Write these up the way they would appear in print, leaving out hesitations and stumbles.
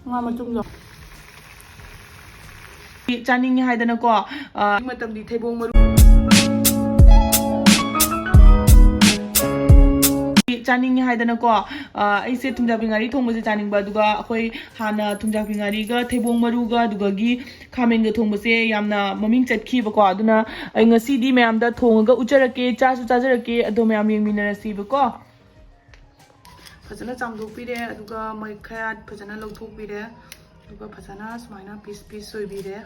ꯉꯥ ꯃꯇꯨꯝꯗꯣ ꯆꯥꯅꯤꯡꯉꯦ ꯍꯥꯏꯗꯅꯀꯣ ꯃꯇꯝꯗꯤ ꯊꯩꯕꯣꯡ ꯃꯔꯨ ꯆꯥꯅꯤꯡꯉꯦ ꯍꯥꯏꯗꯅꯀꯣ ꯑꯩꯁꯦ ꯊꯨꯝꯖꯥꯛꯄꯤ ꯉꯥꯔꯤ ꯊꯣꯡꯕꯁꯦ ꯆꯥꯅꯤꯡꯕ ꯑꯗꯨꯒ ꯑꯩꯈꯣꯏ ꯍꯥꯟꯅ ꯊꯨꯝꯖꯥꯛꯄꯤ ꯉꯥꯔꯤꯒ ꯊꯩꯕꯣꯡ ꯃꯔꯨꯒ ꯑꯗꯨꯒꯒꯤ ꯈꯥꯃꯦꯟꯒ ꯊꯣꯡꯕꯁꯦ ꯌꯥꯝꯅ ꯃꯃꯤꯡ ꯆꯠꯈꯤꯕꯀꯣ ꯑꯗꯨꯅ ꯑꯩ ꯉꯁꯤꯗꯤ ꯃꯌꯥꯝꯗ ꯊꯣꯡꯉꯒ ꯎꯠꯆꯔꯛꯀꯦ ꯆꯥꯁꯨ ꯆꯥꯖꯔꯛꯀꯦ ꯑꯗꯣ ꯃꯌꯥꯝ ꯌꯦꯡꯃꯤꯟꯅꯔꯁꯤꯕꯀꯣ ꯐꯖꯅ ꯆꯥꯝꯊꯣꯛꯄꯤꯔꯦ ꯑꯗꯨꯒ ꯃꯩꯈꯥ ꯐꯖꯅ ꯂꯧꯊꯣꯛꯄꯤꯔꯦ ꯑꯗꯨꯒ ꯐꯖꯅ ꯁꯨꯃꯥꯏꯅ ꯄꯤꯁ ꯄꯤꯁ ꯁꯣꯏꯕꯤꯔꯦ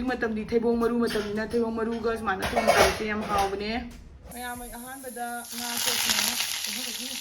ꯃꯇꯝꯗꯤ ꯊꯩꯕꯣꯡ ꯃꯔꯨ ꯃꯇꯝꯅꯤꯅ ꯊꯩꯕꯣꯡ ꯃꯔꯨꯒ ꯁꯨꯃꯥꯏꯅ ꯊꯣꯡꯕꯁꯦ ꯌꯥꯝ ꯍꯥꯎꯕꯅꯦ ꯃꯌꯥꯝ ꯑꯍꯥꯟꯕꯗ ꯉꯥꯁꯦ ꯁꯨꯃꯥꯏꯅ ꯂꯧꯊꯣꯛꯈꯤꯅꯤ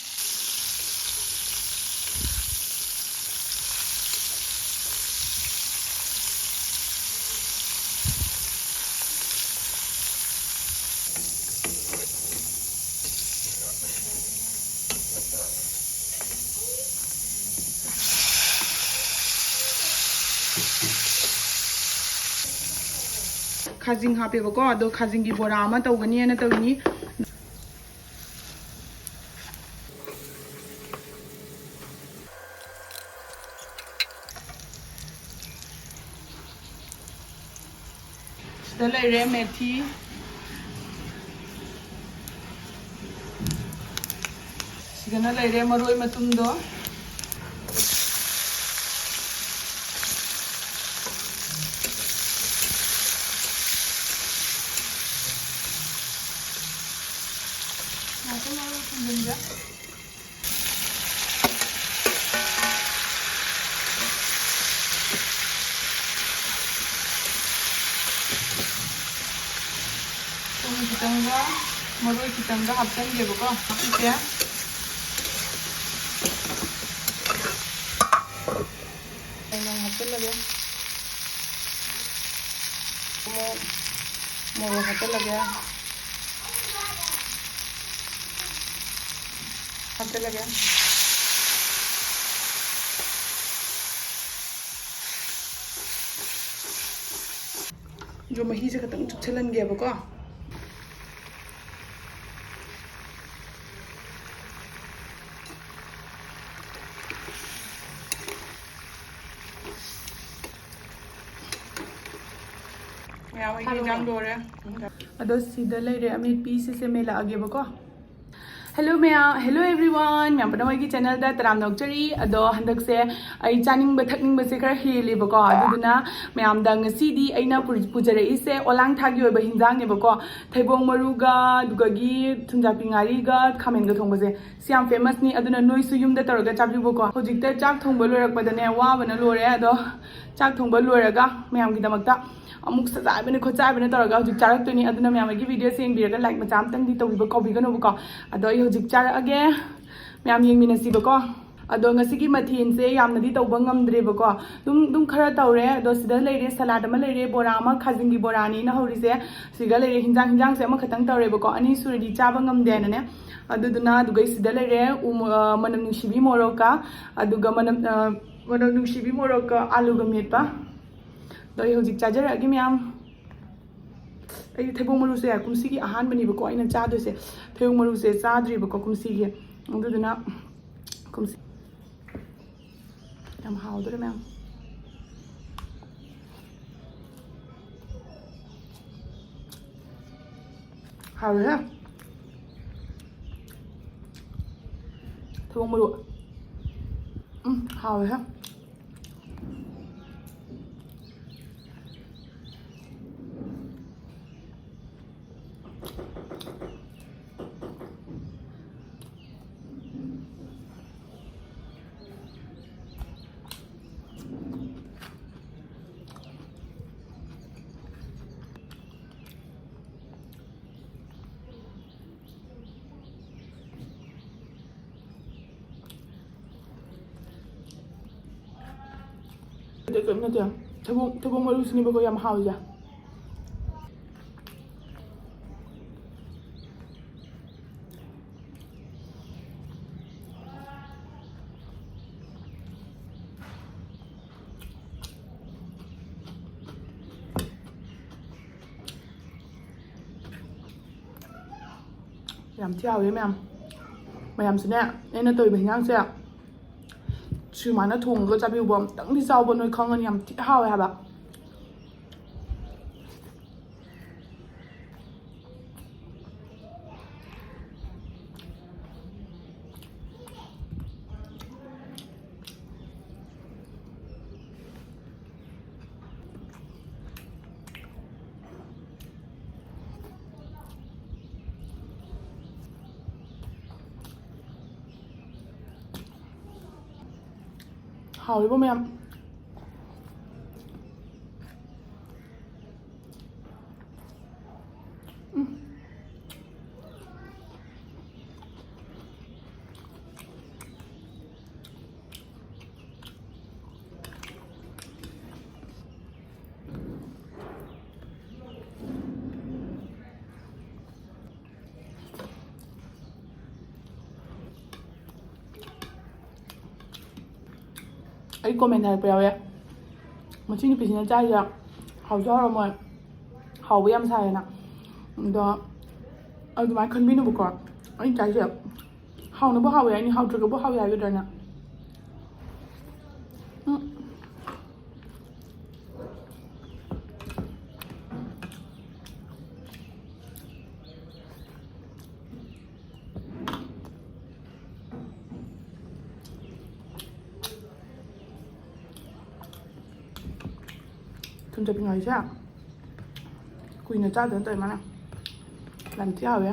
ꯈꯥꯖꯤꯡ ꯍꯥꯞꯄꯦꯕꯀꯣ ꯑꯗꯣ ꯈꯥꯖꯤꯡꯒꯤ ꯕꯣꯔꯥ ꯑꯃ ꯇꯧꯒꯅꯤꯅ ꯇꯧꯏꯅꯤ ꯁꯤꯗ ꯂꯩꯔꯦ ꯃꯦꯊꯤ ꯁꯤꯗꯅ ꯂꯩꯔꯦ ꯃꯔꯣꯏ ꯃꯇꯨꯝꯗꯣ खितंगा मरोई खितंगा हापचनगेबको हापिसे हापचनलगे मोरोक हापचनलगे जो मही से खतंग चुपचलनगेबको hello ma'am hello everyone ma'am पना की चैनल दा तराम नौचरी अदो हंदक से आई चानिंग बथकनिंग बसे खर हेलेबको अदुना मैम दा ngसीदी अइना पुजरे इसे ओलांग थागी ओइबा हिंजांग नेबको थैबोंग मरुगा दुगगी थुंजापि ngaरीगा खामेनगा थोंबसे सियाम फेमस नि अदुना नोइसु युमदा तोरगा चाबिबको होजिकते चाक थोंबा लोरकपदने वाबना लोरे अदो चाक थोंबा लोरगा मैम की दमकता अमुक सजाबने खोचाबने तोरगा होजिक चारक्तोनी अदुना मैम की वीडियो सेंबिरगा लाइक मचाम तंग तौबिबा कौबिगनोबको अदो आई होजिक चारगे मैम येंगमिनसिबको अदो ngसी मथेनसे यामनदी तौबा ngamdrebako dum khara tawre ado sida leire salad ama leire bora ama khajingi bora ni na horise siga leire hinjang se ama khatang tawrebako ani suradi chaba ngamde na ne aduduna dugai sida leire manam nungsibi moroka aduga manam nungsibi moroka alu ga metpa do ai hojik chajaragi ma'am आई थैबोंग मरुसे कुमसीगी अहानबनिबको आइना चादोसे थैबोंग मरुसे चाद्रिबको कुमसीगी अदुदुना कुमसी याम हाउदरे ma'am हाउरे थैबोंग मरु हाउरे थैबोंग मरुसिनिबको याम हाउजा ꯌꯥꯝ ꯊꯤ ꯍꯥꯎꯋꯦ ꯃꯌꯥꯝꯁꯨꯅꯦ ꯑꯩꯅ ꯇꯧꯔꯤꯕ ꯍꯤꯟꯖꯥꯡꯁꯦ ꯁꯨꯃꯥꯏꯅ ꯊꯣꯡꯉꯒ ꯆꯥꯕꯤꯌꯨꯕ ꯑꯃꯨꯛꯇꯪꯗꯤ ꯆꯥꯎꯕ ꯅꯣꯏ ꯈꯪꯉꯅꯤ ꯌꯥꯝ ꯊꯤ ꯍꯥꯎꯋꯦ ꯍꯥꯏꯕ hào bố em ꯑꯩ ꯀꯣꯃꯦꯟ ꯍꯥꯏꯔꯛꯄ ꯌꯥꯎꯋꯦ ꯃꯁꯤ ꯅꯨꯄꯤꯁꯤꯅ ꯆꯥꯏꯁꯦ ꯍꯥꯎꯁꯨ ꯍꯥꯎꯔꯝꯃꯣꯏ ꯍꯥꯎꯕ ꯌꯥꯝ ꯁꯥꯏꯌꯦꯅ ꯑꯗꯣ ꯑꯗꯨꯃꯥꯏꯅ ꯈꯟꯕꯤꯅꯨꯕꯀꯣ ꯑꯩ ꯆꯥꯏꯁꯦ ꯍꯥꯎꯅꯕꯨ ꯍꯥꯎꯋꯦ ꯍꯥꯏꯅꯤ ꯍꯥꯎꯇ꯭ꯔꯒꯕꯨ ꯍꯥꯎꯋꯦ ꯍꯥꯏꯒꯗ꯭ꯔꯥꯅ ꯊꯨꯝ ꯆꯠꯄꯤꯉꯩꯁꯦ ꯀꯨꯏꯅ ꯆꯥꯗꯅ ꯇꯧꯋꯦ ꯃꯥꯅ ꯌꯥꯝ ꯊꯤ ꯍꯥꯎꯋꯦ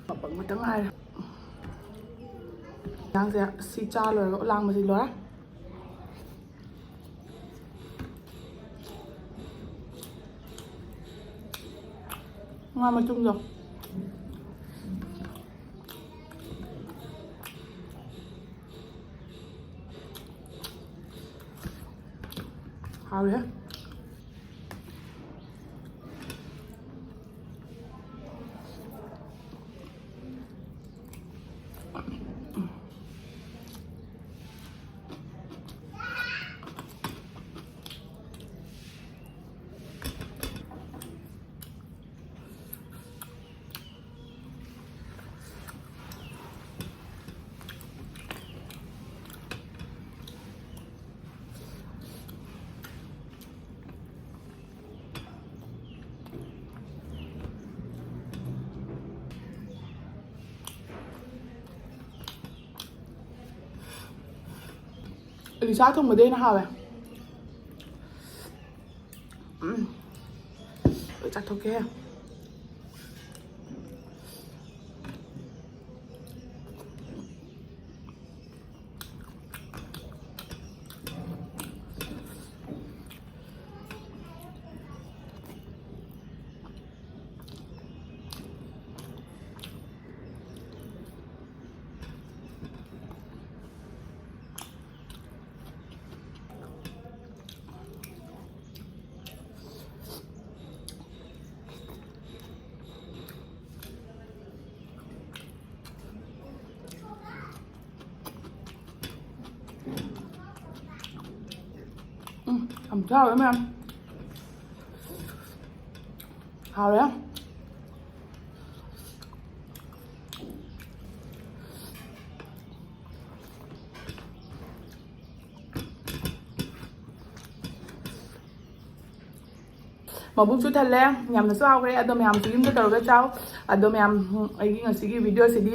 ꯃꯄꯪ ꯈꯛꯇꯪ ꯉꯥꯏꯔꯦ ꯌꯦꯟꯁꯥꯡꯁꯦ ꯁꯤ ꯆꯥ ꯂꯣꯏꯔꯒ ꯂꯥꯡꯕꯁꯤ ꯂꯣꯏꯔꯦ ꯉꯥ ꯃꯇꯨꯡꯗꯣ hào Elisa thùng bên hào chắc thôi kia ẩm sao đấy em hào đấy ꯃꯕꯨꯛ ꯁꯨ ꯊꯜꯂꯦ ꯌꯥꯝꯅꯁꯨ ꯍꯥꯎꯈ꯭ꯔꯦ ꯑꯗꯣ ꯃꯌꯥꯝꯁꯨ ꯌꯨꯝꯗ ꯇꯧꯔꯒ ꯆꯥꯎ ꯑꯗꯣ ꯃꯌꯥꯝ ꯑꯩꯒꯤ ꯉꯁꯤꯒꯤ ꯚꯤꯗꯤꯑꯣꯁꯤꯗꯤ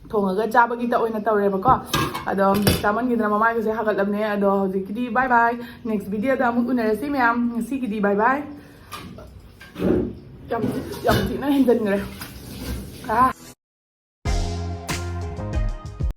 ꯊꯣꯡꯉꯒ ꯆꯥꯕꯒꯤꯇ ꯑꯣꯏꯅ ꯇꯧꯔꯦꯕꯀꯣ ꯑꯗꯣ ꯆꯥꯃꯟꯈꯤꯗꯅ ꯃꯃꯥꯏꯒꯁꯦ ꯍꯥꯒꯠꯂꯕꯅꯦ ꯑꯗꯣ ꯍꯧꯖꯤꯛꯀꯤꯗꯤ ꯕꯥꯏ ꯕꯥꯏ ꯅꯦꯛꯁ ꯚꯤꯗꯤꯑꯣꯗ ꯑꯃꯨꯛ ꯎꯅꯔꯁꯤ ꯃꯌꯥꯝ ꯉꯁꯤꯒꯤꯗꯤ ꯕꯥꯏ ꯕꯥꯏ ꯌꯥꯝ ꯊꯤꯅ ꯍꯦꯟꯖꯟꯈ꯭ꯔꯦ